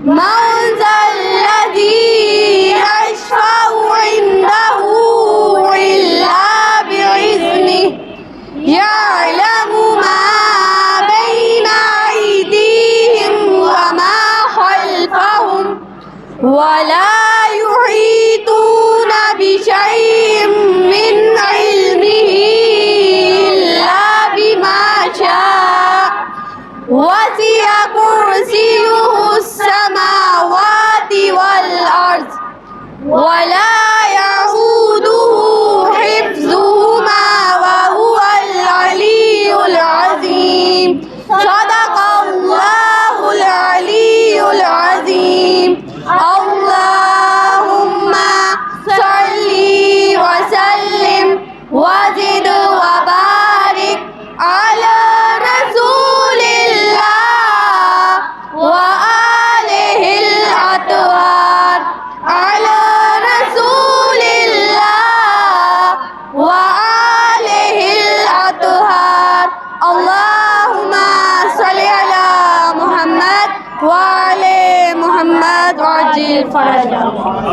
من ذا الذي يشفع عنده إلا بإذنه يعلم ما بين أيديهم وما خلفهم ولا يحيطون بشيء من علمه إلا بما شاء وسع كرسيه السماوات والأرض ولا يئوده حفظهما وهو العلي العظيم. صدق الله العلي العظيم. اللهم صل وسلم وزد وبارك على رسول الله وآله الأطهار على رسول الله وآله الأطهار. اللهم صل على محمد وآل محمد وعجل فرجهم.